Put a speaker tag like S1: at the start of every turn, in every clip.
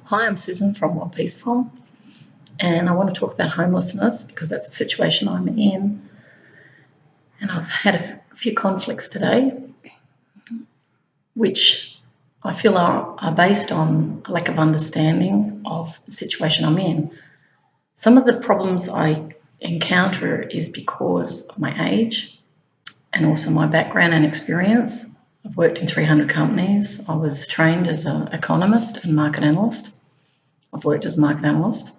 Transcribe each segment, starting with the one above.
S1: Hi, I'm Susan from Worldpeacefull, and I want to talk about homelessness because that's the situation I'm in. And I've had a few conflicts today, which I feel are based on a lack of understanding of the situation I'm in. Some of the problems I encounter is because of my age and also my background and experience. I've worked in 300 companies. I was trained as an economist and market analyst. I've worked as a market analyst.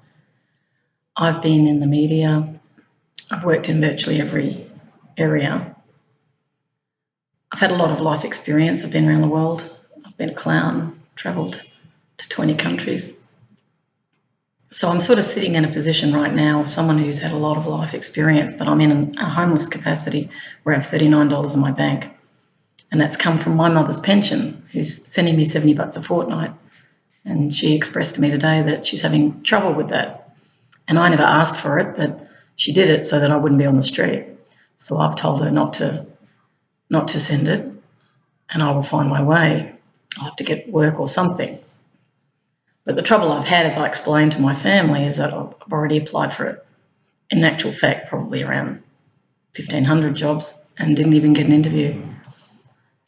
S1: I've been in the media. I've worked in virtually every area. I've had a lot of life experience. I've been around the world. I've been a clown, travelled to 20 countries. So I'm sort of sitting in a position right now of someone who's had a lot of life experience, but I'm in a homeless capacity where I have $39 in my bank. And that's come from my mother's pension, who's sending me $70 a fortnight. And she expressed to me today that she's having trouble with that. And I never asked for it, but she did it so that I wouldn't be on the street. So I've told her not to send it, and I will find my way. I'll have to get work or something. But the trouble I've had, as I explained to my family, is that I've already applied for it. In actual fact, probably around 1,500 jobs and didn't even get an interview.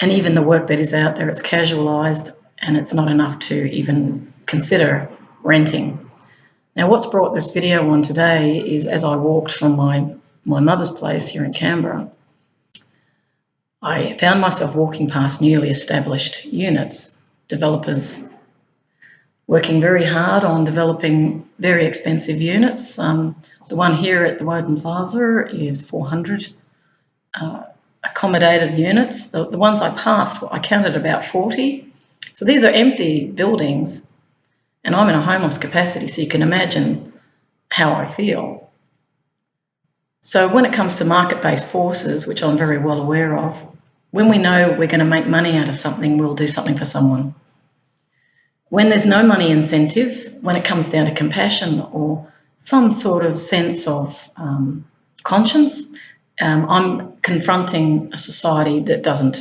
S1: And even the work that is out there, it's casualised and it's not enough to even consider renting. Now, what's brought this video on today is as I walked from my mother's place here in Canberra, I found myself walking past newly established units, developers working very hard on developing very expensive units. The one here at the Woden Plaza is 400 accommodated units. The ones I passed, I counted about 40. So these are empty buildings, and I'm in a homeless capacity, so you can imagine how I feel. So when it comes to market-based forces, which I'm very well aware of, when we know we're going to make money out of something, we'll do something for someone. When there's no money incentive, when it comes down to compassion or some sort of sense of conscience, I'm confronting a society that doesn't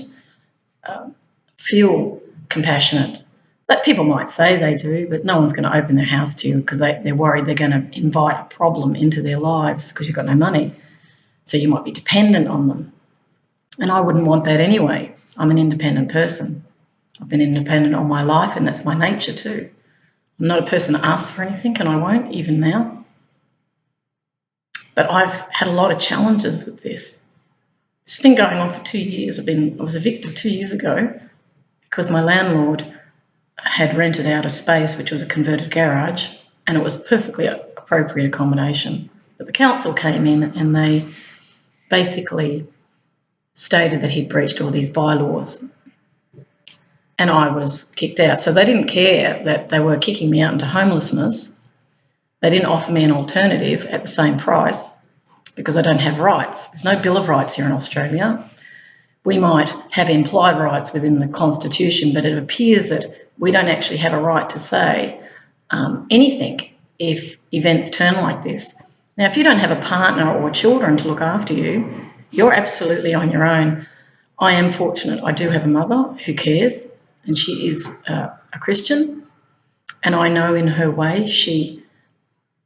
S1: feel compassionate. That people might say they do, but no one's going to open their house to you because they're worried they're going to invite a problem into their lives because you've got no money. So you might be dependent on them. And I wouldn't want that anyway. I'm an independent person. I've been independent all my life, and that's my nature too. I'm not a person to ask for anything, and I won't, even now. But I've had a lot of challenges with this. It's been going on for 2 years. I was evicted 2 years ago because my landlord had rented out a space which was a converted garage, and it was perfectly appropriate accommodation. But the council came in and they basically stated that he'd breached all these bylaws, and I was kicked out. So they didn't care that they were kicking me out into homelessness. They didn't offer me an alternative at the same price because I don't have rights. There's no Bill of Rights here in Australia. We might have implied rights within the Constitution, but it appears that we don't actually have a right to say anything if events turn like this. Now, if you don't have a partner or children to look after you, you're absolutely on your own. I am fortunate. I do have a mother who cares, and she is a Christian, and I know in her way she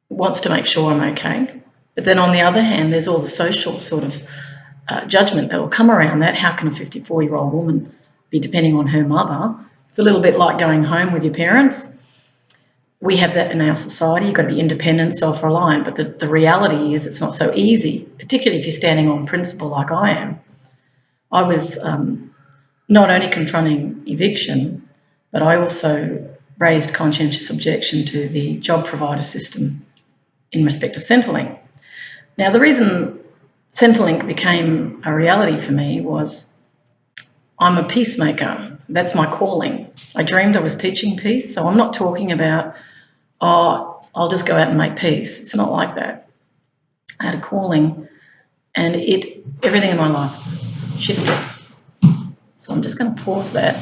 S1: wants to make sure I'm okay. But then on the other hand, there's all the social sort of judgment that will come around that. How can a 54-year-old woman be depending on her mother? It's a little bit like going home with your parents. We have that in our society. You've got to be independent, self-reliant, but the reality is it's not so easy, particularly if you're standing on principle like I am. I was not only confronting eviction, but I also raised conscientious objection to the job provider system in respect of Centrelink. Now, the reason Centrelink became a reality for me was I'm a peacemaker. That's my calling. I dreamed I was teaching peace, so I'm not talking about, oh, I'll just go out and make peace. It's not like that. I had a calling, and everything in my life shifted. So I'm just going to pause that.